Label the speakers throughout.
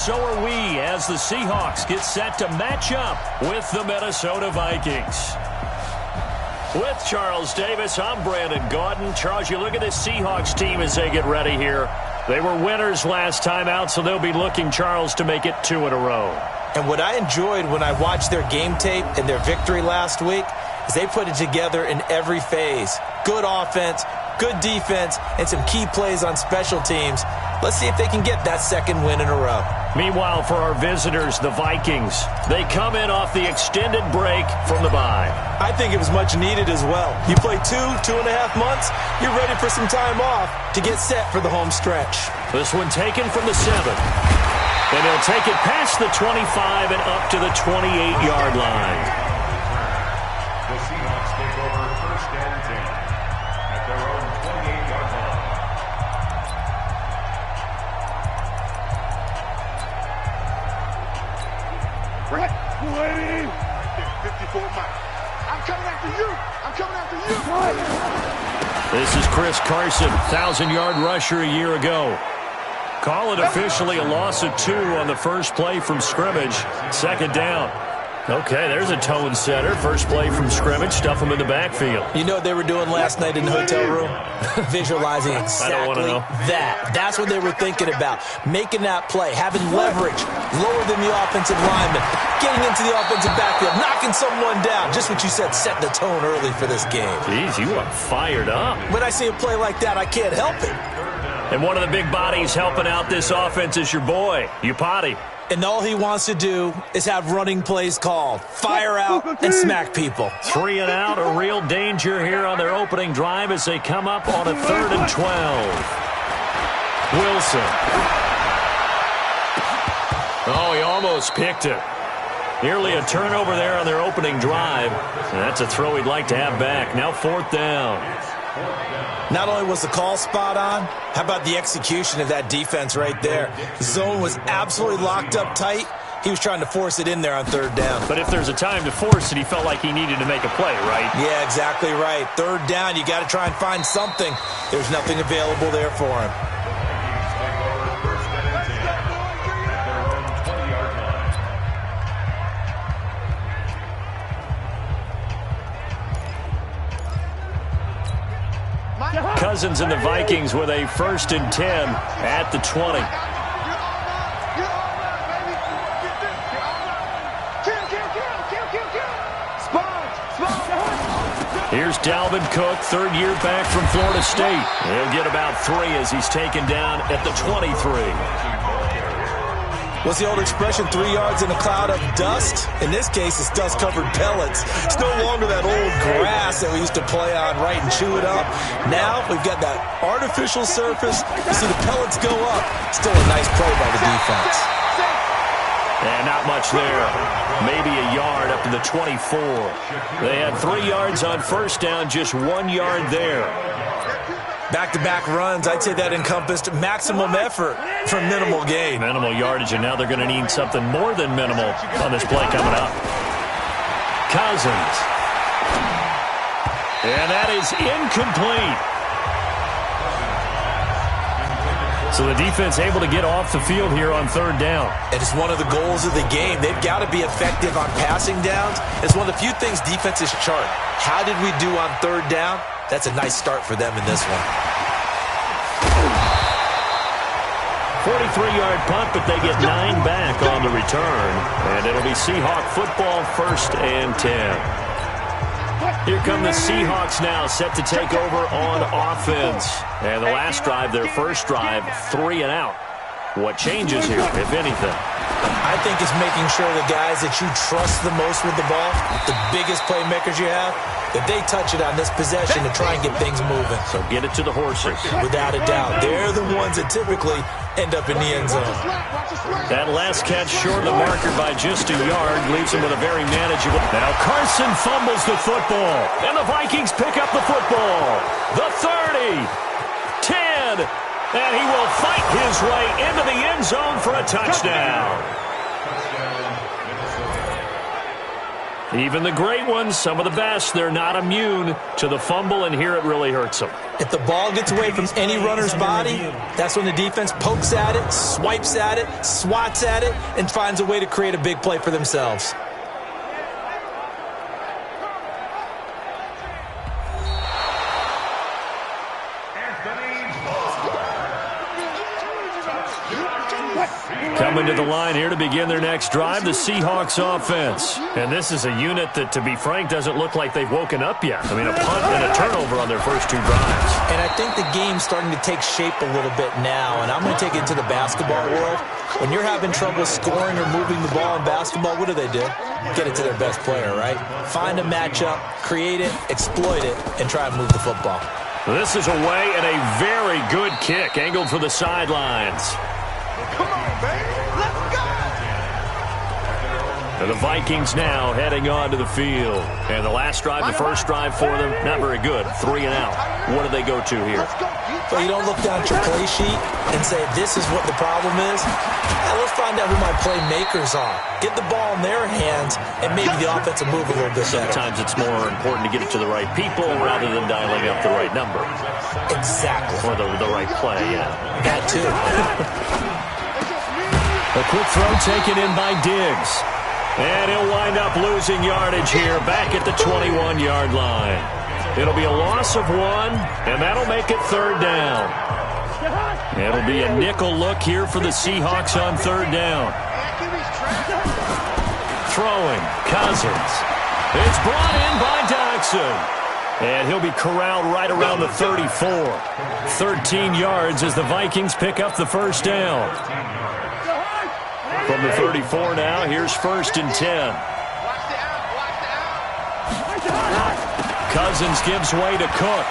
Speaker 1: So are we as the Seahawks get set to match up with the Minnesota Vikings. With Charles Davis, I'm Brandon Gaudin. Charles, you look at this Seahawks team as they get ready here. They were winners last time out, so they'll be looking, Charles, to make it 2 in a row.
Speaker 2: And what I enjoyed when I watched their game tape and their victory last week is they put it together in every phase. Good offense, good defense, and some key plays on special teams. Let's see if they can get that second win in a row.
Speaker 1: Meanwhile, for our visitors, the Vikings, they come in off the extended break from the bye.
Speaker 2: I think it was much needed as well. You play 2.5 months, you're ready for some time off to get set for the home stretch.
Speaker 1: This one taken from the 7. And he'll take it past the 25 and up to the 28-yard line.
Speaker 3: The Seahawks take over 1st and 10 at their own 28-yard line.
Speaker 4: Brett, ready? 54 miles. I'm coming after you. I'm coming after you.
Speaker 1: This is Chris Carson, 1,000-yard rusher a year ago. Call it officially a loss of 2 on the first play from scrimmage. 2nd down. Okay, there's a tone setter. First play from scrimmage, stuff them in the backfield.
Speaker 2: You know what they were doing last night in the hotel room? Visualizing exactly that. That's what they were thinking about. Making that play, having leverage, lower than the offensive lineman, getting into the offensive backfield, knocking someone down. Just what you said, setting the tone early for this game.
Speaker 1: Jeez, you are fired up.
Speaker 2: When I see a play like that, I can't help it.
Speaker 1: And one of the big bodies helping out this offense is your boy, Upati.
Speaker 2: And all he wants to do is have running plays called. Fire out and smack people.
Speaker 1: 3 and out, a real danger here on their opening drive as they come up on a 3rd and 12. Wilson. Oh, he almost picked it. Nearly a turnover there on their opening drive. And that's a throw he'd like to have back. Now 4th down.
Speaker 2: Not only was the call spot on, how about the execution of that defense right there? The zone was absolutely locked up tight. He was trying to force it in there on 3rd down.
Speaker 1: But if there's a time to force it, he felt like he needed to make a play, right?
Speaker 2: Yeah, exactly right. 3rd down, you got to try and find something. There's nothing available there for him.
Speaker 1: Cousins and the Vikings with a 1st and 10 at the 20. Here's Dalvin Cook, 3rd year back from Florida State. He'll get about 3 as he's taken down at the 23.
Speaker 2: What's the old expression, 3 yards in a cloud of dust? In this case, it's dust-covered pellets. It's no longer that old grass that we used to play on, right, and chew it up. Now we've got that artificial surface. You see the pellets go up. Still a nice play by the defense.
Speaker 1: And not much there. Maybe a yard up to the 24. They had 3 yards on 1st down, just 1 yard there.
Speaker 2: Back-to-back runs, I'd say that encompassed maximum effort for minimal gain.
Speaker 1: Minimal yardage, and now they're going to need something more than minimal on this play coming up. Cousins. And that is incomplete. So the defense able to get off the field here on 3rd down.
Speaker 2: And it's one of the goals of the game. They've got to be effective on passing downs. It's one of the few things defenses chart. How did we do on 3rd down? That's a nice start for them in this one.
Speaker 1: 43-yard punt, but they get 9 back on the return. And it'll be Seahawk football, 1st and 10. Here come the Seahawks now, set to take over on offense. And the last drive, their first drive, 3 and out. What changes here, if anything?
Speaker 2: I think it's making sure the guys that you trust the most with the ball, the biggest playmakers you have, that they touch it on this possession to try and get things moving.
Speaker 1: So get it to the horses.
Speaker 2: Without a doubt. They're the ones that typically end up in the end zone.
Speaker 1: That last catch short of the marker by just a yard leaves him with a very manageable. Now Carson fumbles the football, and the Vikings pick up the football. The 30, 10, and he will fight his way into the end zone for a touchdown. Even the great ones, some of the best, they're not immune to the fumble, and here it really hurts them.
Speaker 2: If the ball gets away from any runner's body, that's when the defense pokes at it, swipes at it, swats at it, and finds a way to create a big play for themselves.
Speaker 1: Coming to the line here to begin their next drive, the Seahawks offense. And this is a unit that, to be frank, doesn't look like they've woken up yet. I mean, a punt and a turnover on their first two drives.
Speaker 2: And I think the game's starting to take shape a little bit now, and I'm going to take it to the basketball world. When you're having trouble scoring or moving the ball in basketball, what do? Get it to their best player, right? Find a matchup, create it, exploit it, and try and move the football.
Speaker 1: This is away and a very good kick, angled for the sidelines.
Speaker 4: Come on, baby. Let's go.
Speaker 1: And the Vikings now heading onto the field. And the last drive, the first drive for them, not very good. 3 and out. What do they go to here?
Speaker 2: Well, you don't look down at your play sheet and say, this is what the problem is. Let's find out who my playmakers are. Get the ball in their hands, and maybe the offense will move a little bit better.
Speaker 1: Sometimes it's more important to get it to the right people rather than dialing up the right number.
Speaker 2: Exactly.
Speaker 1: Or the right play, yeah.
Speaker 2: That too.
Speaker 1: A quick throw taken in by Diggs. And he'll wind up losing yardage here back at the 21-yard line. It'll be a loss of 1, and that'll make it 3rd down. It'll be a nickel look here for the Seahawks on 3rd down. Throwing, Cousins. It's brought in by Dodson. And he'll be corralled right around the 34. 13 yards as the Vikings pick up the first down. From the 34 now, here's 1st and 10. Cousins gives way to Cook.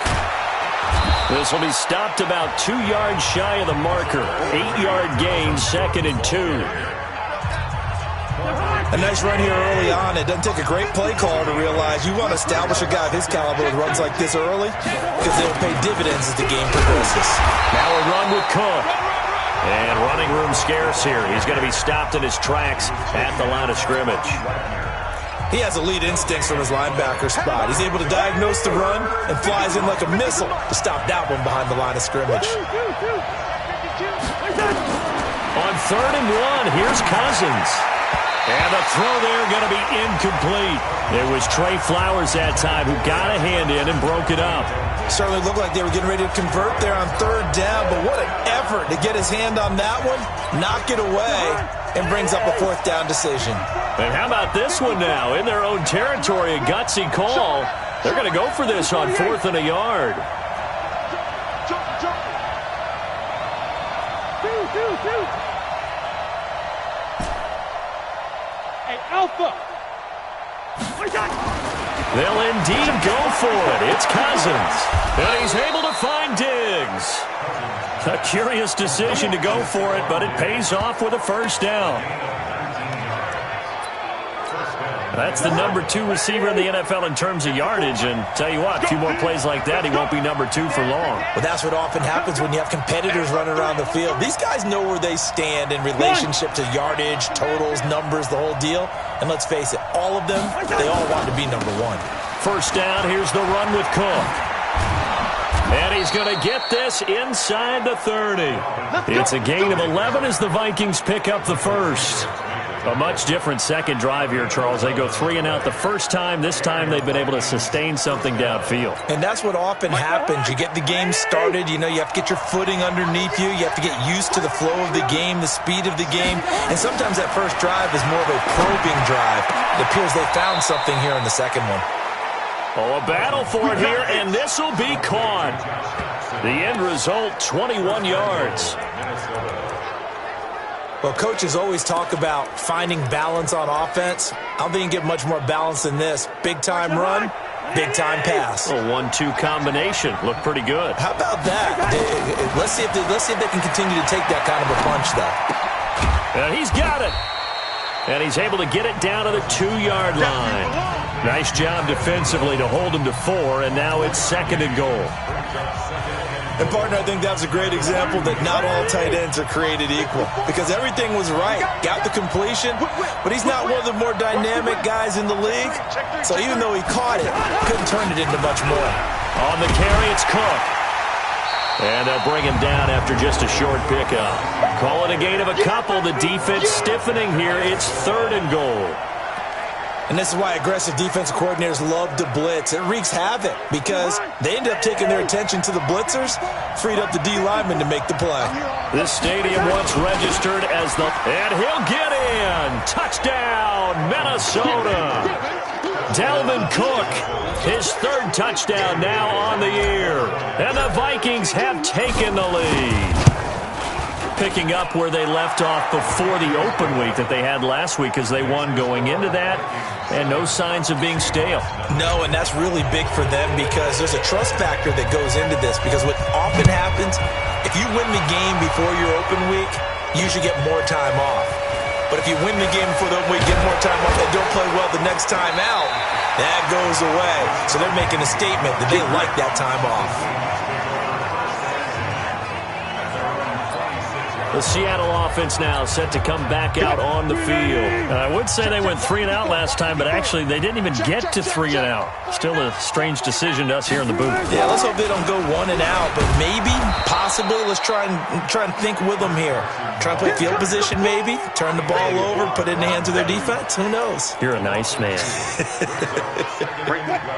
Speaker 1: This will be stopped about 2 yards shy of the marker. 8-yard gain, 2nd and 2.
Speaker 2: A nice run here early on. It doesn't take a great play caller to realize you want to establish a guy of his caliber with runs like this early because they'll pay dividends as the game progresses.
Speaker 1: Now a run with Cook. And running room scarce here. He's going to be stopped in his tracks at the line of scrimmage.
Speaker 2: He has elite instincts from his linebacker spot. He's able to diagnose the run and flies in like a missile to stop that one behind the line of scrimmage.
Speaker 1: On 3rd and 1, here's Cousins. And the throw there going to be incomplete. It was Trey Flowers that time who got a hand in and broke it up.
Speaker 2: Certainly looked like they were getting ready to convert there on 3rd down, but what an effort to get his hand on that one, knock it away, and brings up a 4th down decision.
Speaker 1: And how about this one now? In their own territory, a gutsy call. They're going to go for this on 4th and a yard.
Speaker 4: Hey, Alpha.
Speaker 1: They'll indeed go for it. It's Cousins. And he's able to find Diggs. A curious decision to go for it, but it pays off with a 1st down. That's the number 2 receiver in the NFL in terms of yardage. And tell you what, a few more plays like that, he won't be number 2 for long.
Speaker 2: Well, that's what often happens when you have competitors running around the field. These guys know where they stand in relationship to yardage, totals, numbers, the whole deal. And let's face it, all of them, they all want to be number 1.
Speaker 1: 1st down, here's the run with Cook. And he's going to get this inside the 30. It's a gain of 11 as the Vikings pick up the 1st. A much different second drive here, Charles. They go 3 and out the first time. This time they've been able to sustain something downfield.
Speaker 2: And that's what often happens. You get the game started. You know, you have to get your footing underneath you. You have to get used to the flow of the game, the speed of the game. And sometimes that first drive is more of a probing drive. It appears they found something here in the second one.
Speaker 1: Oh, a battle for it here, and this will be caught. The end result, 21 yards.
Speaker 2: Well, coaches always talk about finding balance on offense. I don't think you can get much more balance than this. Big-time run, big-time pass.
Speaker 1: A 1-2 combination. Looked pretty good.
Speaker 2: How about that? Let's see if they can continue to take that kind of a punch, though.
Speaker 1: And he's got it. And he's able to get it down to the 2-yard line. Nice job defensively to hold him to 4, and now it's 2nd and goal.
Speaker 2: And, partner, I think that was a great example that not all tight ends are created equal because everything was right. Got the completion, but he's not one of the more dynamic guys in the league. So even though he caught it, couldn't turn it into much more.
Speaker 1: On the carry, it's Cook. And they'll bring him down after just a short pickup. Call it a gain of a couple. The defense stiffening here. It's 3rd and goal.
Speaker 2: And this is why aggressive defensive coordinators love to blitz. It wreaks havoc because they end up taking their attention to the blitzers, freed up the D lineman to make the play.
Speaker 1: This stadium once registered as the... And he'll get in! Touchdown, Minnesota! Dalvin Cook, his 3rd touchdown now on the year. And the Vikings have taken the lead. Picking up where they left off before the open week that they had last week as they won going into that, and no signs of being stale.
Speaker 2: No, and that's really big for them because there's a trust factor that goes into this because what often happens, if you win the game before your open week, you usually get more time off. But if you win the game before the open week, get more time off, and don't play well the next time out, that goes away. So they're making a statement that they like that time off.
Speaker 1: The Seattle offense now set to come back out on the field. I would say they went 3 and out last time, but actually they didn't even get to 3 and out. Still a strange decision to us here in the booth.
Speaker 2: Yeah, let's hope they don't go 1 and out, but maybe, possibly, let's try and think with them here. Try and play field position maybe, turn the ball over, put it in the hands of their defense. Who knows?
Speaker 1: You're a nice man.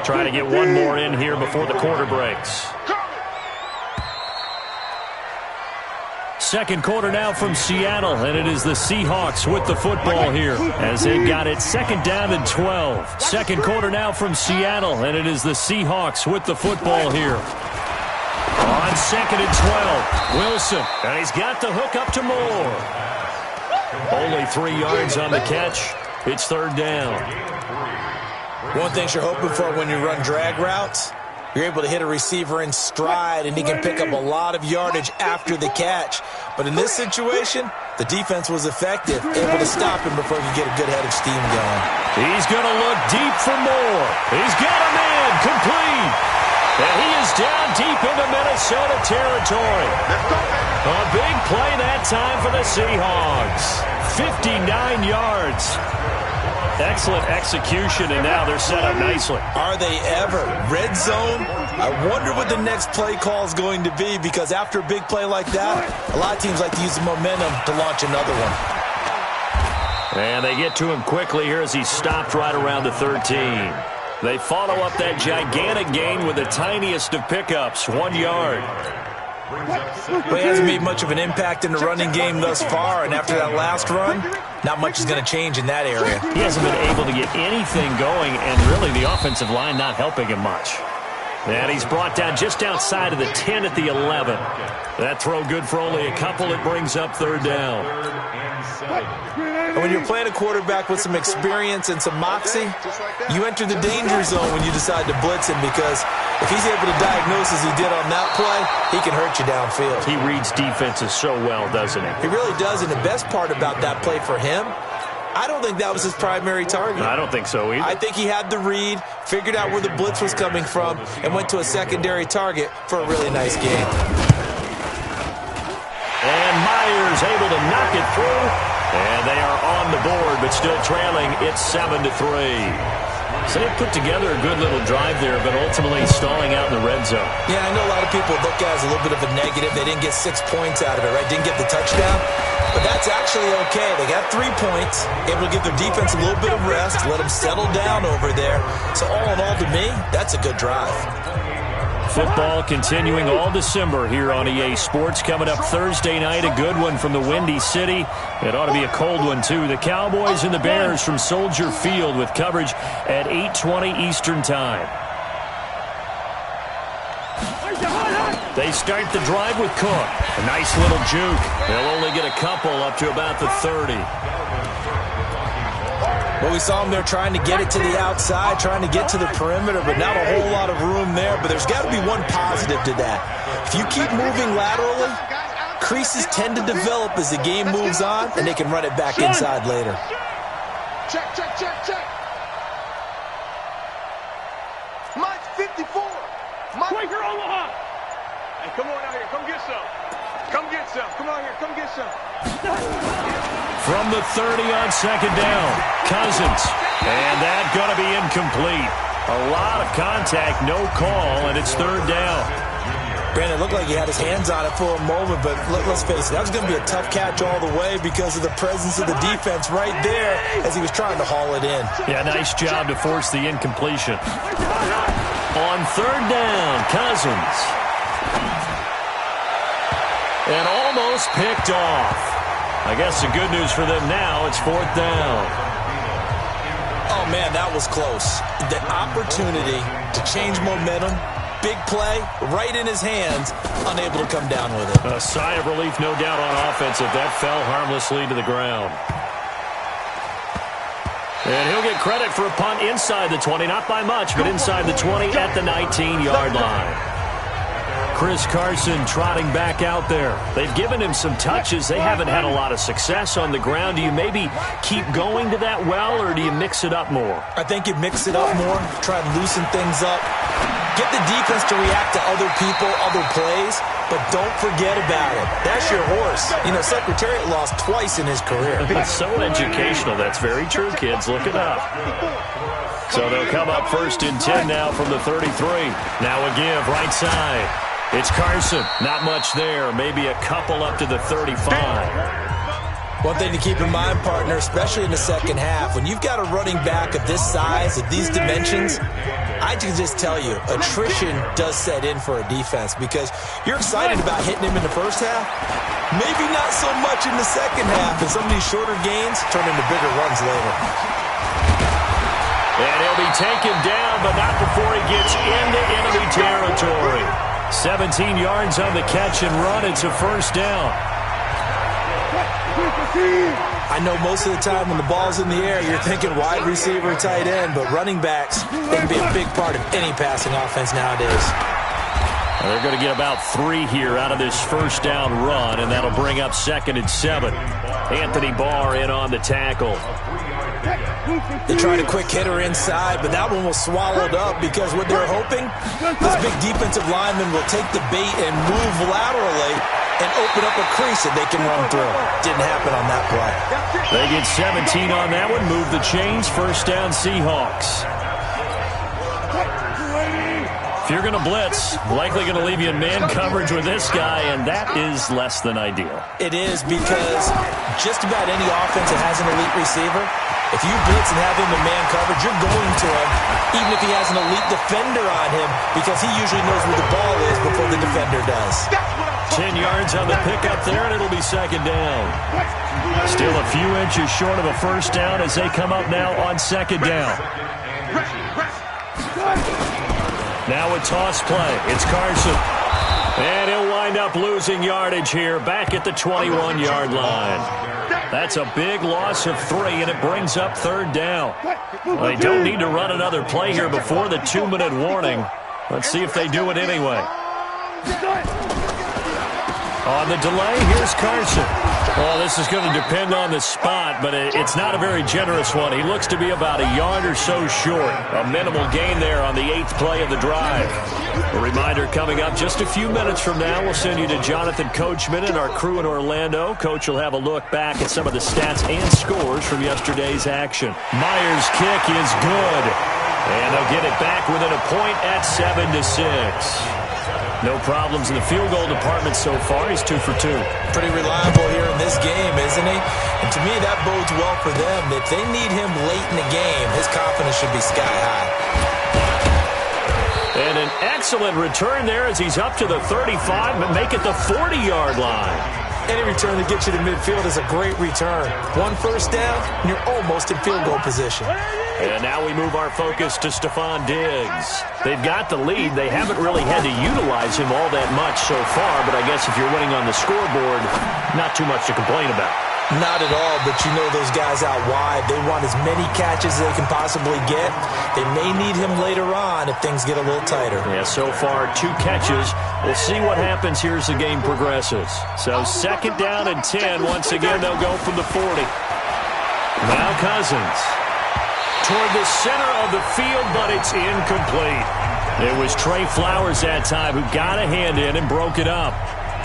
Speaker 1: Trying to get one more in here before the quarter breaks. Second quarter now from Seattle, and it is the Seahawks with the football here as they've got it 2nd down and 12. Second quarter now from Seattle, and it is the Seahawks with the football here. On 2nd and 12, Wilson, and he's got the hook up to Moore. Only 3 yards on the catch. It's 3rd down.
Speaker 2: One thing you're hoping for when you run drag routes, you're able to hit a receiver in stride, and he can pick up a lot of yardage after the catch. But in this situation, the defense was effective, able to stop him before he could get a good head of steam going.
Speaker 1: He's going to look deep for more. He's got him in, complete. And he is down deep into Minnesota territory. A big play that time for the Seahawks. 59 yards. Excellent execution, and now they're set up nicely.
Speaker 2: Are they ever? Red zone? I wonder what the next play call is going to be because after a big play like that, a lot of teams like to use the momentum to launch another one.
Speaker 1: And they get to him quickly here as he stopped right around the 13. They follow up that gigantic gain with the tiniest of pickups, 1 yard.
Speaker 2: But he hasn't made much of an impact in the running game thus far, and after that last run, not much is going to change in that area.
Speaker 1: He hasn't been able to get anything going, and really the offensive line not helping him much. And he's brought down just outside of the 10 at the 11. That throw good for only a couple. It brings up 3rd down.
Speaker 2: And when you're playing a quarterback with some experience and some moxie, you enter the danger zone when you decide to blitz him because if he's able to diagnose as he did on that play, he can hurt you downfield.
Speaker 1: He reads defenses so well, doesn't he?
Speaker 2: He really does, and the best part about that play for him, I don't think that was his primary target.
Speaker 1: I don't think so either.
Speaker 2: I think he had the read, figured out where the blitz was coming from, and went to a secondary target for a really nice game.
Speaker 1: And Myers able to knock it through. And they are on the board, but still trailing. It's 7-3. So they put together a good little drive there, but ultimately stalling out in the red zone.
Speaker 2: Yeah, I know a lot of people look at it as a little bit of a negative. They didn't get 6 points out of it, right? Didn't get the touchdown. But that's actually okay. They got 3 points, able to give their defense a little bit of rest, let them settle down over there. So all in all, to me, that's a good drive.
Speaker 1: Football continuing all December here on EA Sports. Coming up Thursday night, a good one from the Windy City. It ought to be a cold one, too. The Cowboys and the Bears from Soldier Field with coverage at 8:20 Eastern Time. They start the drive with Cook. A nice little juke. They'll only get a couple up to about the 30.
Speaker 2: Well, we saw them there trying to get it to the outside, trying to get to the perimeter, but not a whole lot of room there. But there's got to be one positive to that. If you keep moving laterally, creases tend to develop as the game moves on, and they can run it back inside later.
Speaker 4: Check, check, check, check. Mike 54. Mike. Quaker Omaha. Come on out here. Come get some. Come get some. Come out here. Come get some.
Speaker 1: From the 30 on second down, Cousins. And that's going to be incomplete. A lot of contact, no call, and it's third down.
Speaker 2: Brandon, it looked like he had his hands on it for a moment, but let's face it, that was going to be a tough catch all the way because of the presence of the defense right there as he was trying to haul it in.
Speaker 1: Yeah, nice job to force the incompletion. On third down, Cousins. And almost picked off. I guess the good news for them now, it's fourth down.
Speaker 2: Oh, man, that was close. The opportunity to change momentum, big play, right in his hands, unable to come down with it.
Speaker 1: A sigh of relief, no doubt, on offense if that fell harmlessly to the ground. And he'll get credit for a punt inside the 20, not by much, but inside the 20 at the 19-yard line. Chris Carson trotting back out there. They've given him some touches. They haven't had a lot of success on the ground. Do you maybe keep going to that well, or do you mix it up more?
Speaker 2: I think you mix it up more, try and loosen things up. Get the defense to react to other people, other plays, but don't forget about it. That's your horse. You know, Secretariat lost twice in his career.
Speaker 1: It's so educational. That's very true, kids. Look it up. So they'll come up first and 10 now from the 33. Now a give, right side. It's Carson. Not much there. Maybe a couple up to the 35.
Speaker 2: One thing to keep in mind, partner, especially in the second half, when you've got a running back of this size, of these dimensions, I can just tell you, attrition does set in for a defense because you're excited about hitting him in the first half. Maybe not so much in the second half, and some of these shorter gains turn into bigger runs later.
Speaker 1: And he'll be taken down, but not before he gets into enemy territory. 17 yards on the catch and run. It's a first down.
Speaker 2: I know most of the time when the ball's in the air, you're thinking wide receiver, tight end, but running backs, they can be a big part of any passing offense nowadays.
Speaker 1: Well, they're going to get about 3 here out of this first down run, and that'll bring up 2nd and 7. Anthony Barr in on the tackle.
Speaker 2: They tried a quick hitter inside, but that one was swallowed up because what they're hoping, this big defensive lineman will take the bait and move laterally and open up a crease that they can run through. Didn't happen on that play.
Speaker 1: They get 17 on that one, move the chains, first down Seahawks. If you're going to blitz, likely going to leave you in man coverage with this guy, and that is less than ideal.
Speaker 2: It is because just about any offense that has an elite receiver, if you blitz and have him in man coverage, you're going to him, even if he has an elite defender on him, because he usually knows where the ball is before the defender does.
Speaker 1: 10 yards on the pickup there, and it'll be second down. Still a few inches short of a first down as they come up now on second down. Now a toss play. It's Carson. And he'll wind up losing yardage here back at the 21-yard line. That's a big loss of 3, and it brings up third down. Well, they don't need to run another play here before the 2-minute warning. Let's see if they do it anyway. On the delay, here's Carson. Well, this is going to depend on the spot, but it's not a very generous one. He looks to be about a yard or so short. A minimal gain there on the 8th play of the drive. A reminder coming up just a few minutes from now. We'll send you to Jonathan Coachman and our crew in Orlando. Coach will have a look back at some of the stats and scores from yesterday's action. Myers' kick is good. And they'll get it back within a point at 7-6. No problems in the field goal department so far. He's 2 for 2.
Speaker 2: Pretty reliable here in this game, isn't he? And to me, that bodes well for them. If they need him late in the game, his confidence should be sky high.
Speaker 1: And an excellent return there as he's up to the 35, but make it the 40-yard line.
Speaker 2: Any return that gets you to midfield is a great return. 1 first down, and you're almost in field goal position.
Speaker 1: And now we move our focus to Stephon Diggs. They've got the lead. They haven't really had to utilize him all that much so far, but I guess if you're winning on the scoreboard, not too much to complain about.
Speaker 2: Not at all, but you know those guys out wide, they want as many catches as they can possibly get. They may need him later on if things get a little tighter.
Speaker 1: Yeah, so far 2 catches. We'll see what happens here as the game progresses. So second down and 10. Once again, they'll go from the 40. Now Cousins. Toward the center of the field, but it's incomplete. It was Trey Flowers that time who got a hand in and broke it up.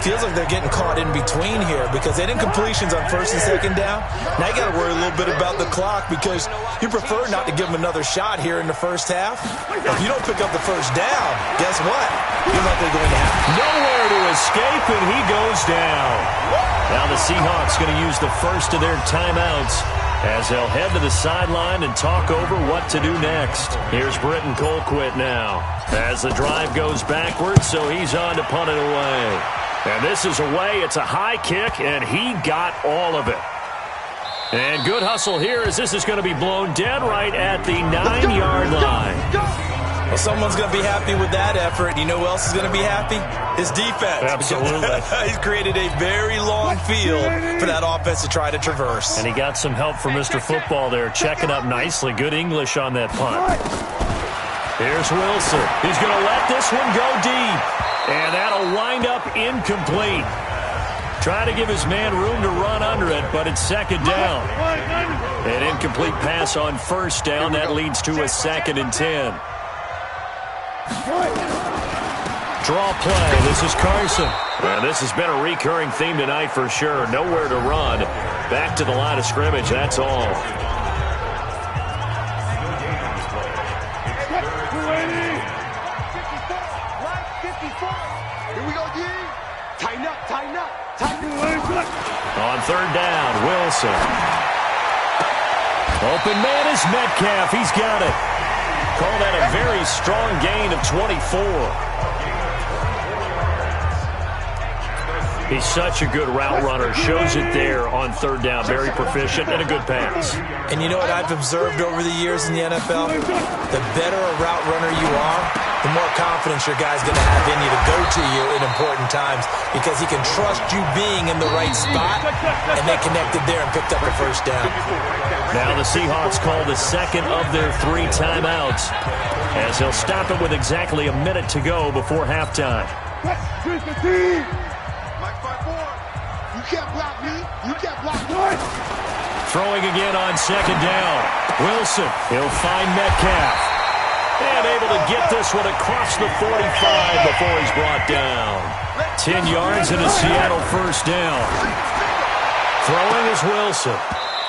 Speaker 2: Feels like they're getting caught in between here because they didn't completions on first and second down. Now you got to worry a little bit about the clock because you prefer not to give them another shot here in the first half. If you don't pick up the first down, guess what? You're likely going to have
Speaker 1: nowhere to escape, and he goes down. Now the Seahawks going to use the first of their timeouts as they'll head to the sideline and talk over what to do next. Here's Britton Colquitt now as the drive goes backwards, so he's on to punt it away. And this is away. It's a high kick, and he got all of it. And good hustle here as this is going to be blown dead right at the 9-yard line.
Speaker 2: Well, someone's going to be happy with that effort. You know who else is going to be happy? His defense.
Speaker 1: Absolutely.
Speaker 2: He's created a very long field for that offense to try to traverse.
Speaker 1: And he got some help from Mr. Football there, checking up nicely. Good English on that punt. Here's Wilson. He's going to let this one go deep. And that'll wind up incomplete. Trying to give his man room to run under it, but it's second down. An incomplete pass on first down. That leads to a 2nd and 10. Draw play. This is Carson. And this has been a recurring theme tonight for sure. Nowhere to run. Back to the line of scrimmage. That's all. On third down, Wilson. Open man is Metcalf. He's got it. Call that a very strong gain of 24. He's such a good route runner. Shows it there on third down. Very proficient and a good pass.
Speaker 2: And you know what I've observed over the years in the NFL? The better a route runner you are, the more confidence your guy's going to have in you to go to you in important times because he can trust you being in the right spot, and they connected there and picked up the first down.
Speaker 1: Now the Seahawks call the second of their 3 timeouts as they'll stop it with exactly a minute to go before halftime.
Speaker 4: You can't block me. You can't block me.
Speaker 1: Throwing again on second down. Wilson, he'll find Metcalf. And able to get this one across the 45 before he's brought down. 10 yards and a Seattle first down. Throwing is Wilson.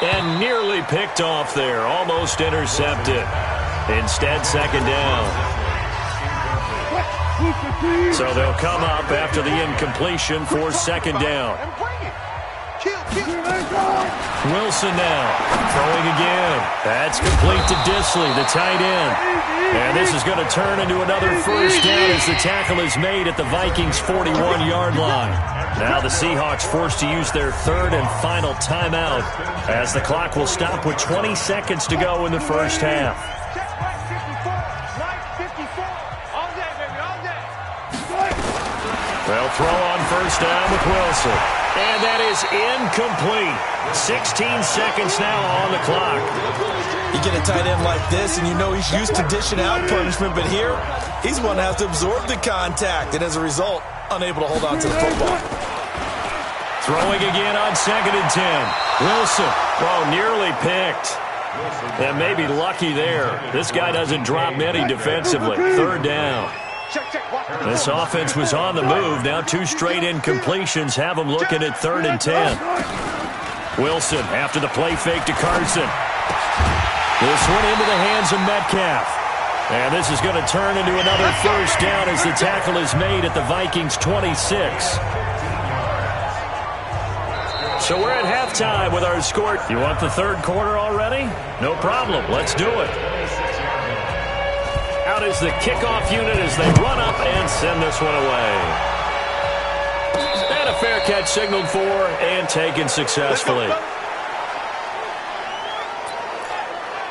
Speaker 1: And nearly picked off there. Almost intercepted. Instead, second down. So they'll come up after the incompletion for second down. Wilson now throwing again. That's complete to Disley, the tight end. And this is going to turn into another first down as the tackle is made at the Vikings' 41-yard line. Now the Seahawks forced to use their third and final timeout as the clock will stop with 20 seconds to go in the first half. They'll throw on first down with Wilson. And that is incomplete. 16 seconds now on the clock.
Speaker 2: You get a tight end like this, and you know he's used to dishing out punishment, but here, he's one that has to absorb the contact, and as a result, unable to hold on to the football.
Speaker 1: Throwing again on second and 10. Wilson, nearly picked. And maybe lucky there. This guy doesn't drop many defensively. Third down. This offense was on the move. Now 2 straight incompletions have them looking at third and 10. Wilson after the play fake to Carson. This one into the hands of Metcalf. And this is going to turn into another first down as the tackle is made at the Vikings' 26. So we're at halftime with our score. You want the third quarter already? No problem. Let's do it. Out is the kickoff unit as they run up and send this one away. And a fair catch signaled for and taken successfully.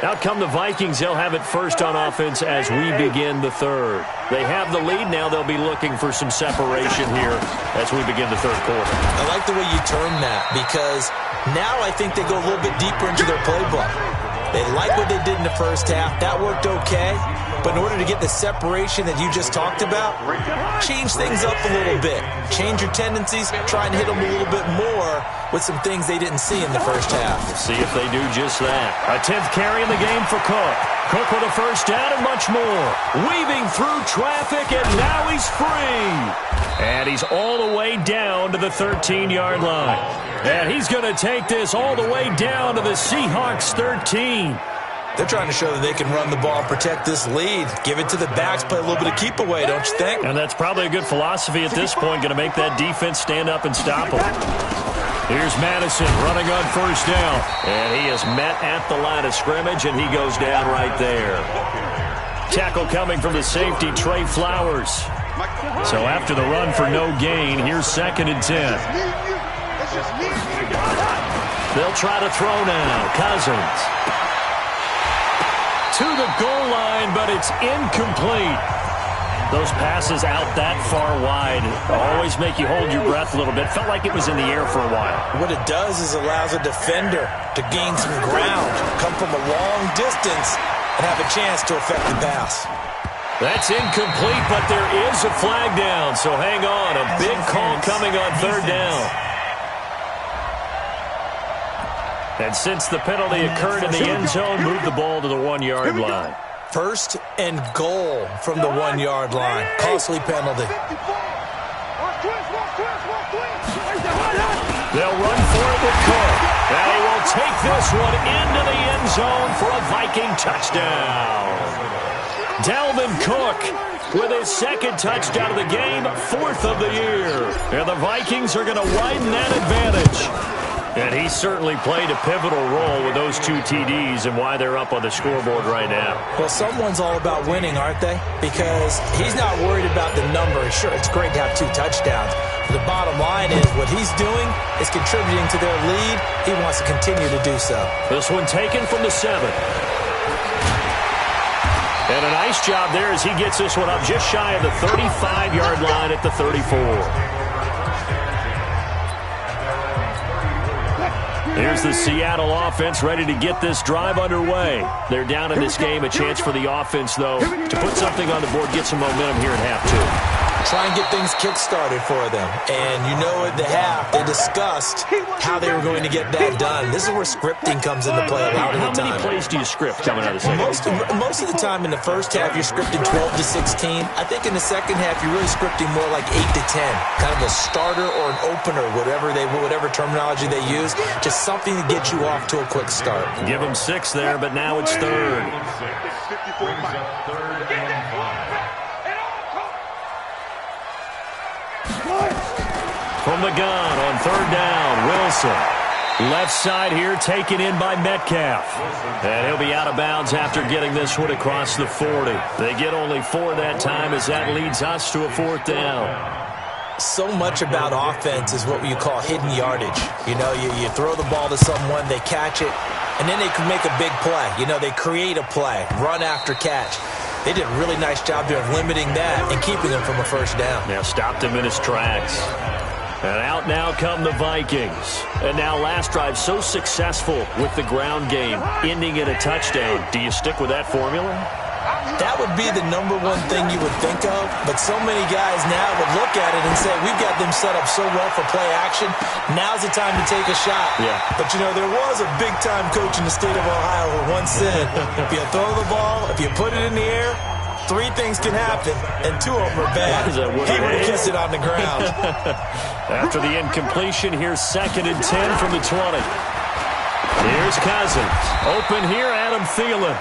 Speaker 1: Out come the Vikings. They'll have it first on offense as we begin the third. They have the lead. Now they'll be looking for some separation here as we begin the third quarter.
Speaker 2: I like the way you term that because now I think they go a little bit deeper into their playbook. They like what they did in the first half. That worked okay. But in order to get the separation that you just talked about, change things up a little bit. Change your tendencies, try and hit them a little bit more with some things they didn't see in the first half.
Speaker 1: We'll see if they do just that. A 10th carry in the game for Cook. Cook with a first down and much more. Weaving through traffic, and now he's free. And he's all the way down to the 13-yard line. And he's going to take this all the way down to the Seahawks 13.
Speaker 2: They're trying to show that they can run the ball and protect this lead. Give it to the backs, play a little bit of keep away, don't you think?
Speaker 1: And that's probably a good philosophy at this point, going to make that defense stand up and stop them. Here's Madison running on first down. And he is met at the line of scrimmage, and he goes down right there. Tackle coming from the safety, Trey Flowers. So after the run for no gain, here's 2nd and 10. They'll try to throw now. Cousins to the goal line, but it's incomplete. Those passes out that far wide always make you hold your breath a little bit. Felt like it was in the air for a while.
Speaker 2: What it does is allows a defender to gain some ground, come from a long distance, and have a chance to affect the pass.
Speaker 1: That's incomplete, but there is a flag down, so hang on. A big call coming on 3rd down. And since the penalty occurred in the end zone, move the ball to the 1-yard line.
Speaker 2: 1st and goal from the 1-yard line. Costly penalty.
Speaker 1: They'll run for it with Cook. And he will take this one into the end zone for a Viking touchdown. Dalvin Cook with his 2nd touchdown of the game, 4th of the year. And the Vikings are going to widen that advantage. And he certainly played a pivotal role with those 2 TDs and why they're up on the scoreboard right now.
Speaker 2: Well, someone's all about winning, aren't they? Because he's not worried about the number. Sure, it's great to have 2 touchdowns. The bottom line is what he's doing is contributing to their lead. He wants to continue to do so.
Speaker 1: This one taken from the 7. And a nice job there as he gets this one up just shy of the 35-yard line at the 34. Here's the Seattle offense ready to get this drive underway. They're down in this game. A chance for the offense, though, to put something on the board, get some momentum here in half 2.
Speaker 2: Try and get things kick-started for them. And you know at the half, they discussed how they were going to get that done. This is where scripting comes into play a lot of the time.
Speaker 1: How many plays do you script coming out of the second?
Speaker 2: Most of the time in the first half, you're scripting 12 to 16. I think in the second half, you're really scripting more like 8 to 10. Kind of a starter or an opener, whatever terminology they use. Just something to get you off to a quick start.
Speaker 1: Give them 6 there, but now it's 3rd. From the gun on 3rd down, Wilson. Left side here taken in by Metcalf. And he'll be out of bounds after getting this one across the 40. They get only 4 that time as that leads us to a 4th down.
Speaker 2: So much about offense is what you call hidden yardage. You know, you throw the ball to someone, they catch it, and then they can make a big play. You know, they create a play, run after catch. They did a really nice job there of limiting that and keeping him from a first down.
Speaker 1: Now stopped him in his tracks. And out now come the Vikings. And now last drive so successful with the ground game, ending in a touchdown. Do you stick with that formula?
Speaker 2: That would be the #1 thing you would think of, but so many guys now would look at it and say, we've got them set up so well for play action, now's the time to take a shot.
Speaker 1: Yeah.
Speaker 2: But, you know, there was a big-time coach in the state of Ohio who once said, if you throw the ball, if you put it in the air, 3 things can happen, and 2 of them are bad. He would have kissed it on the ground.
Speaker 1: After the incompletion, here's 2nd and 10 from the 20. Here's Cousins. Open here, Adam Thielen.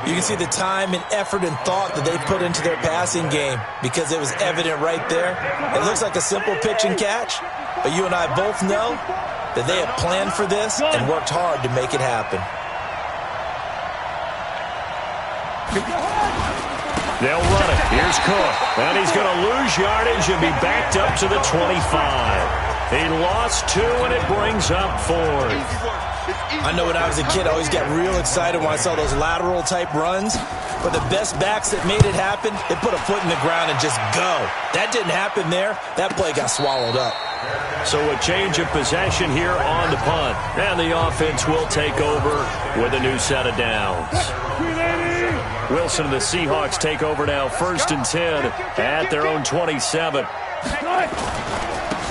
Speaker 2: You can see the time and effort and thought that they put into their passing game because it was evident right there. It looks like a simple pitch and catch, but you and I both know that they have planned for this and worked hard to make it happen.
Speaker 1: They'll run it. Here's Cook. And he's going to lose yardage and be backed up to the 25. He lost 2, and it brings up 4th.
Speaker 2: I know when I was a kid, I always got real excited when I saw those lateral-type runs. But the best backs that made it happen, they put a foot in the ground and just go. That didn't happen there. That play got swallowed up.
Speaker 1: So a change of possession here on the punt. And the offense will take over with a new set of downs. Wilson and the Seahawks take over now, 1st and 10 at their own 27.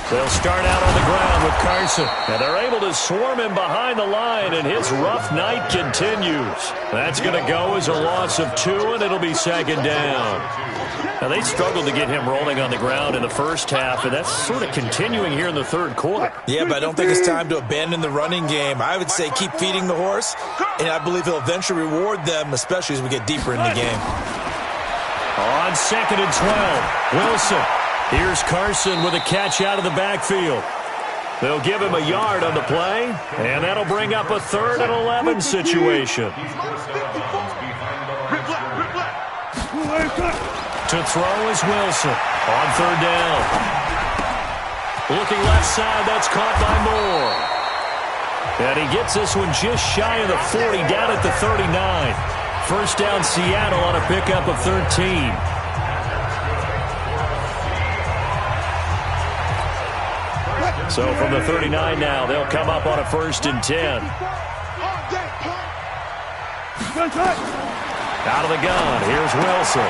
Speaker 1: They'll start out on the ground with Carson. And they're able to swarm him behind the line, and his rough night continues. That's going to go as a loss of 2, and it'll be 2nd down. Now, they struggled to get him rolling on the ground in the first half, and that's sort of continuing here in the 3rd quarter.
Speaker 2: Yeah, but I don't think it's time to abandon the running game. I would say keep feeding the horse, and I believe he'll eventually reward them, especially as we get deeper in the game.
Speaker 1: On 2nd and 12, Wilson. Here's Carson with a catch out of the backfield. They'll give him a yard on the play, and that'll bring up a 3rd and 11 situation. To throw is Wilson on 3rd down. Looking left side, that's caught by Moore. And he gets this one just shy of the 40, down at the 39. 1st down Seattle on a pickup of 13. So from the 39 now, they'll come up on a 1st and 10. Out of the gun, here's Wilson.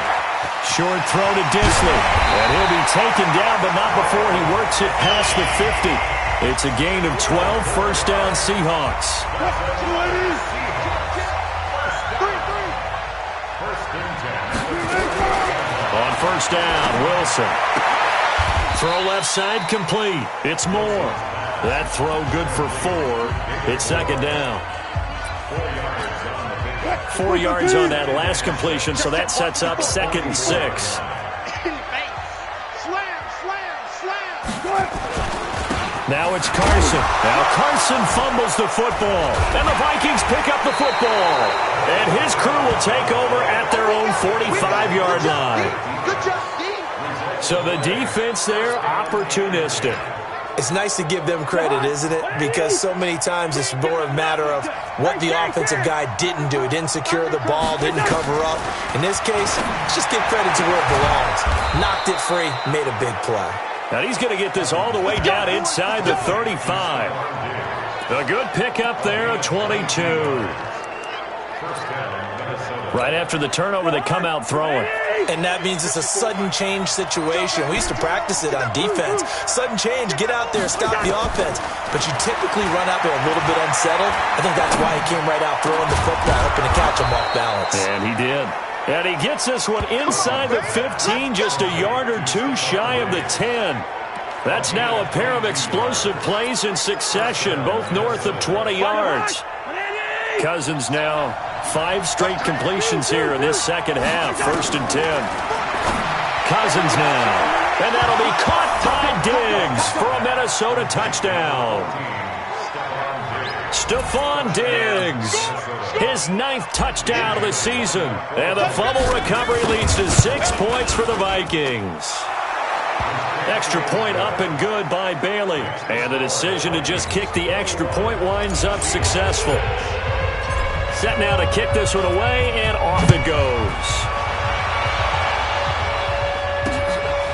Speaker 1: Short throw to Disley. And he'll be taken down, but not before he works it past the 50. It's a gain of 12, 1st down Seahawks. On 1st down, Wilson. Throw left side complete. It's Moore. That throw good for 4. It's 2nd down. 4 yards on that last completion, so that sets up 2nd and 6. Now it's Carson. Now Carson fumbles the football. And the Vikings pick up the football. And his crew will take over at their own 45-yard line. So the defense there, opportunistic.
Speaker 2: It's nice to give them credit, isn't it? Because so many times it's more a matter of what the offensive guy didn't do. He didn't secure the ball, didn't cover up. In this case, let's just give credit to where it belongs. Knocked it free, made a big play.
Speaker 1: Now he's going to get this all the way down inside the 35. A good pickup there, a 22. Right after the turnover, they come out throwing.
Speaker 2: And that means it's a sudden change situation. We used to practice it on defense. Sudden change, get out there, stop the offense. But you typically run out there a little bit unsettled. I think that's why he came right out throwing the football, hoping to catch him off balance.
Speaker 1: And he did. And he gets this one inside the 15, just a yard or 2 shy of the 10. That's now a pair of explosive plays in succession, both north of 20 yards. Cousins now 5 straight completions here in this second half. 1st and 10. Cousins now. And that'll be caught by Diggs for a Minnesota touchdown. Stephon Diggs, his 9th touchdown of the season. And the fumble recovery leads to 6 points for the Vikings. Extra point up and good by Bailey. And the decision to just kick the extra point winds up successful. Set now to kick this one away, and off it goes.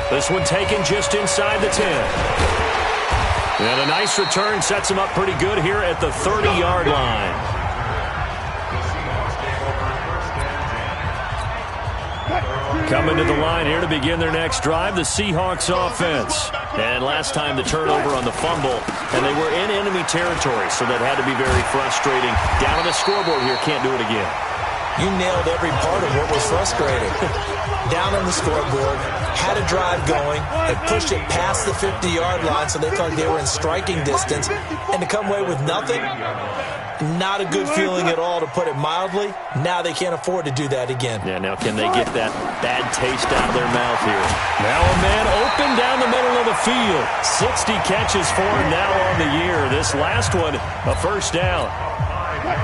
Speaker 1: This one taken just inside the 10. And a nice return sets him up pretty good here at the 30-yard line. Coming to the line here to begin their next drive, the Seahawks offense. And last time the turnover on the fumble, and they were in enemy territory, so that had to be very frustrating. Down on the scoreboard here, can't do it again.
Speaker 2: You nailed every part of what was frustrating. Down on the scoreboard, had a drive going, and pushed it past the 50-yard line, so they thought they were in striking distance, and to come away with nothing, not a good feeling at all, to put it mildly. Now they can't afford to do that again.
Speaker 1: Yeah, now can they get that bad taste out of their mouth here? Now a man open down the middle of the field. 60 catches for him now on the year. This last one, a 1st down.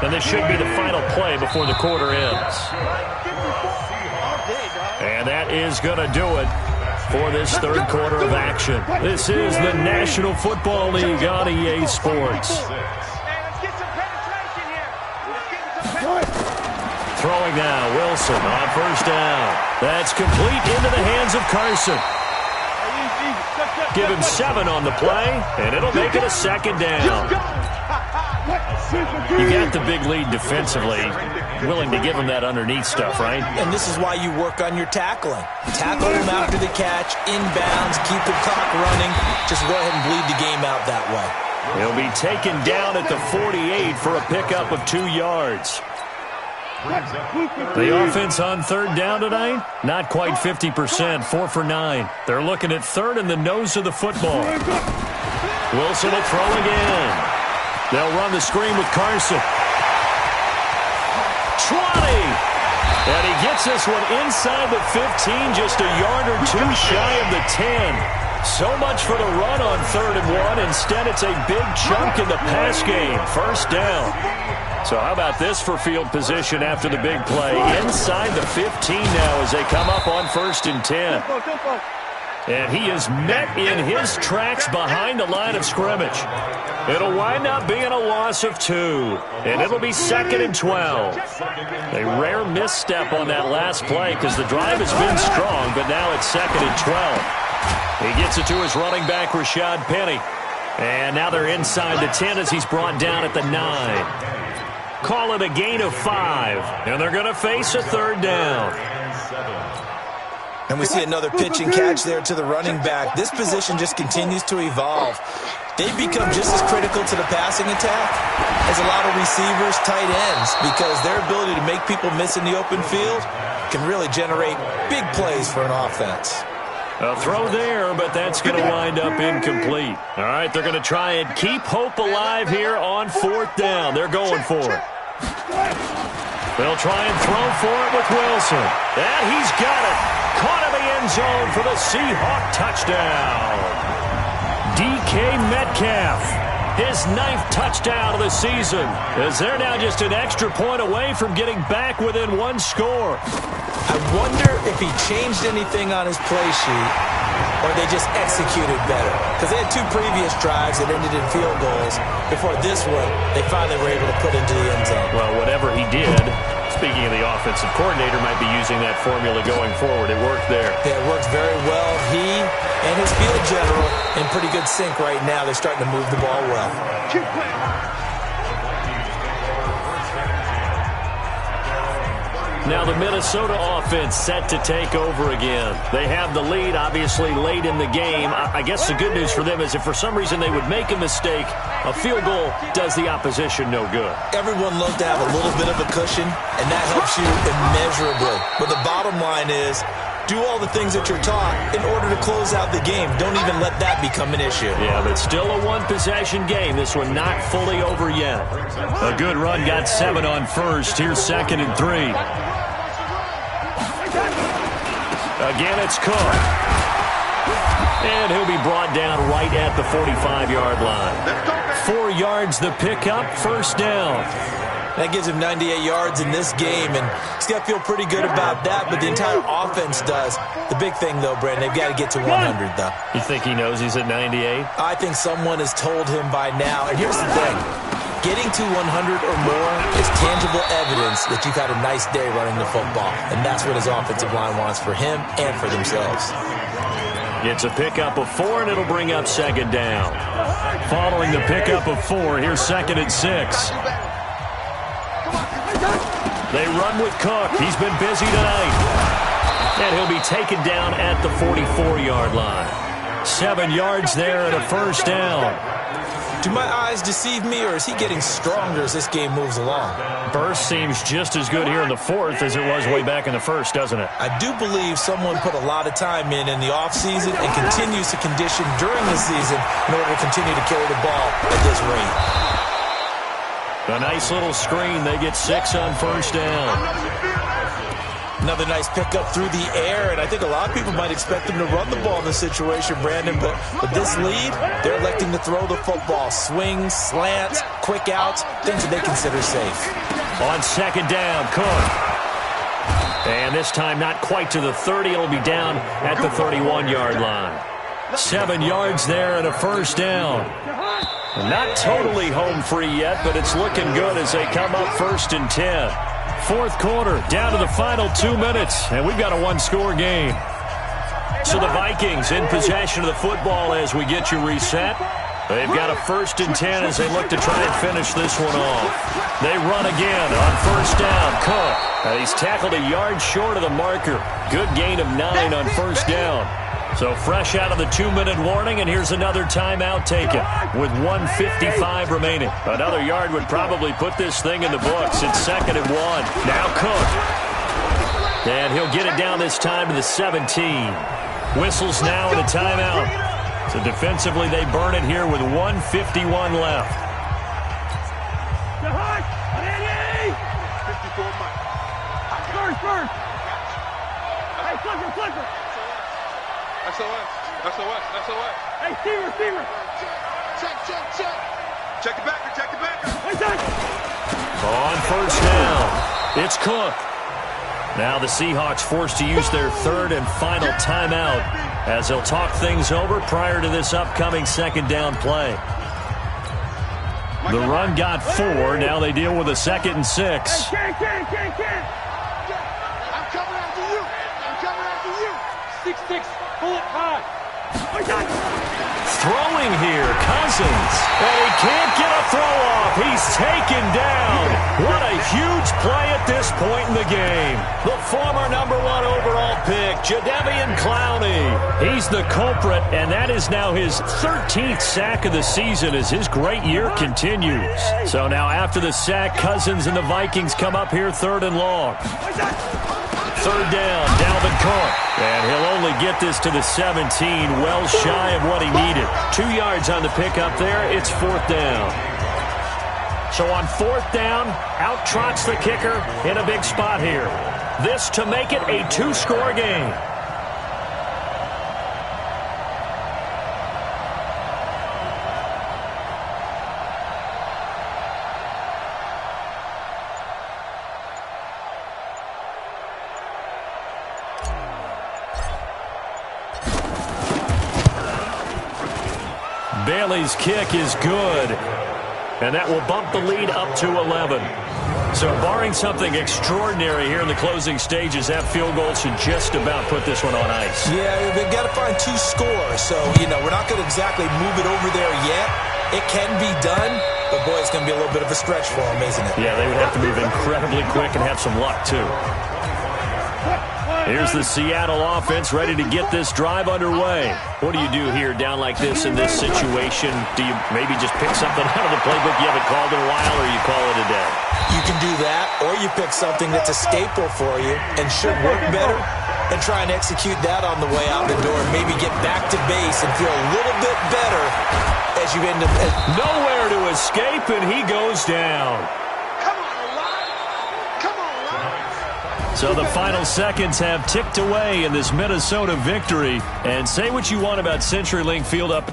Speaker 1: And this should be the final play before the quarter ends. And that is going to do it for this 3rd quarter of action. This is the National Football League on EA Sports. Throwing now, Wilson on 1st down. That's complete into the hands of Carson. Give him 7 on the play, and it'll make it a second down. You got the big lead defensively. Willing to give him that underneath stuff, right?
Speaker 2: And this is why you work on your tackling. Tackle him after the catch, inbounds, keep the clock running. Just go ahead and bleed the game out that way.
Speaker 1: He'll be taken down at the 48 for a pickup of 2 yards. The offense on third down tonight, not quite 50%, 4 for 9. They're looking at third in the nose of the football. Wilson will throw again. They'll run the screen with Carson. 20! And he gets this one inside the 15, just a yard or 2 shy of the 10. So much for the run on 3rd and 1. Instead, it's a big chunk in the pass game. First down. So how about this for field position after the big play? Inside the 15 now as they come up on 1st and 10. And he is met in his tracks behind the line of scrimmage. It'll wind up being a loss of 2. And it'll be 2nd and 12. A rare misstep on that last play because the drive has been strong, but now it's 2nd and 12. He gets it to his running back, Rashad Penny. And now they're inside the 10 as he's brought down at the 9. Call it a gain of 5. And they're going to face a 3rd down.
Speaker 2: And we see another pitch and catch there to the running back. This position just continues to evolve. They've become just as critical to the passing attack as a lot of receivers, tight ends, because their ability to make people miss in the open field can really generate big plays for an offense.
Speaker 1: A throw there, but that's going to wind up incomplete. All right, they're going to try and keep hope alive here on 4th down. They're going for it. They'll try and throw for it with Wilson. And he's got it. Caught in the end zone for the Seahawk touchdown. DK Metcalf, his 9th touchdown of the season, as they're now just an extra point away from getting back within 1 score.
Speaker 2: I wonder if he changed anything on his play sheet or they just executed better. Because they had 2 previous drives that ended in field goals. Before this one, they finally were able to put into the end zone.
Speaker 1: Well, whatever he did, speaking of the offensive coordinator, might be using that formula going forward. It worked there.
Speaker 2: Yeah, it worked very well. He and his field general in pretty good sync right now. They're starting to move the ball well.
Speaker 1: Now the Minnesota offense set to take over again. They have the lead, obviously, late in the game. I guess the good news for them is if for some reason they would make a mistake, a field goal does the opposition no good.
Speaker 2: Everyone loves to have a little bit of a cushion, and that helps you immeasurably. But the bottom line is, do all the things that you're taught in order to close out the game. Don't even let that become an issue.
Speaker 1: Yeah, but still a 1-possession game. This one not fully over yet. A good run got 7 on 1st. Here's 2nd and 3. Again, it's Cook. And he'll be brought down right at the 45-yard line. 4 yards the pickup, 1st down.
Speaker 2: That gives him 98 yards in this game, and he's got to feel pretty good about that, but the entire offense does. The big thing, though, Brandon, they've got to get to 100, though.
Speaker 1: You think he knows he's at 98?
Speaker 2: I think someone has told him by now. And here's the thing. Getting to 100 or more is tangible evidence that you've had a nice day running the football, and that's what his offensive line wants for him and for themselves.
Speaker 1: It's a pickup of 4, and it'll bring up 2nd down. Following the pickup of 4, here's 2nd and 6. They run with Cook. He's been busy tonight. And he'll be taken down at the 44-yard line. 7 yards there and a 1st down.
Speaker 2: Do my eyes deceive me, or is he getting stronger as this game moves along?
Speaker 1: Burst seems just as good here in the 4th as it was way back in the 1st, doesn't it?
Speaker 2: I do believe someone put a lot of time in the offseason and continues to condition during the season in order to continue to carry the ball at this rate.
Speaker 1: A nice little screen. They get 6 on 1st down.
Speaker 2: Another nice pickup through the air, and I think a lot of people might expect them to run the ball in this situation, Brandon, but with this lead, they're electing to throw the football. Swings, slants, quick outs, things that they consider safe.
Speaker 1: On 2nd down, Cook. And this time not quite to the 30. It'll be down at the 31-yard line. 7 yards there and a 1st down. Not totally home free yet, but it's looking good as they come up 1st and 10. 4th quarter, down to the final 2 minutes, and we've got a 1-score game. So the Vikings in possession of the football as we get you reset. They've got a 1st and 10 as they look to try and finish this one off. They run again on 1st down. Cook. He's tackled a yard short of the marker. Good gain of 9 on 1st down. So fresh out of the 2-minute warning, and here's another timeout taken with 1:55 remaining. Another yard would probably put this thing in the books. It's 2nd and 1. Now Cook. And he'll get it down this time to the 17. Whistles now and a timeout. So defensively, they burn it here with 1:51 left.
Speaker 4: 54 Mike. First. Hey, flicker. SOS. Hey, receiver. Check. Check the backer.
Speaker 1: On 1st down, it's Cook. Now the Seahawks forced to use their 3rd and final timeout as they'll talk things over prior to this upcoming 2nd down play. The run got 4. Now they deal with a 2nd and 6.
Speaker 4: I'm coming after you. 6'6", pull it high.
Speaker 1: Throwing here, Cousins. And he can't get a throw off. He's taken down. What a huge play at this point in the game. The former #1 overall pick, Jadeveon Clowney. He's the culprit, and that is now his 13th sack of the season as his great year continues. So now after the sack, Cousins and the Vikings come up here 3rd and long. 3rd down, Dalvin Cook. And he'll only get this to the 17, well shy of what he needed. 2 yards on the pickup there. It's 4th down. So on 4th down, out trots the kicker in a big spot here. This to make it a 2-score game. Bailey's kick is good, and that will bump the lead up to 11. So barring something extraordinary here in the closing stages, that field goal should just about put this one on ice.
Speaker 2: Yeah, they've got to find 2 scores, so, we're not going to exactly move it over there yet. It can be done, but, boy, it's going to be a little bit of a stretch for them, isn't it?
Speaker 1: Yeah, they would have to move incredibly quick and have some luck, too. Here's the Seattle offense ready to get this drive underway. What do you do here down like this in this situation? Do you maybe just pick something out of the playbook you haven't called in a while, or you call it a day?
Speaker 2: You can do that, or you pick something that's a staple for you and should work better and try and execute that on the way out the door. Maybe get back to base and feel a little bit better as you end up.
Speaker 1: Nowhere to escape, and he goes down. So the final seconds have ticked away in this Minnesota victory. And say what you want about CenturyLink Field up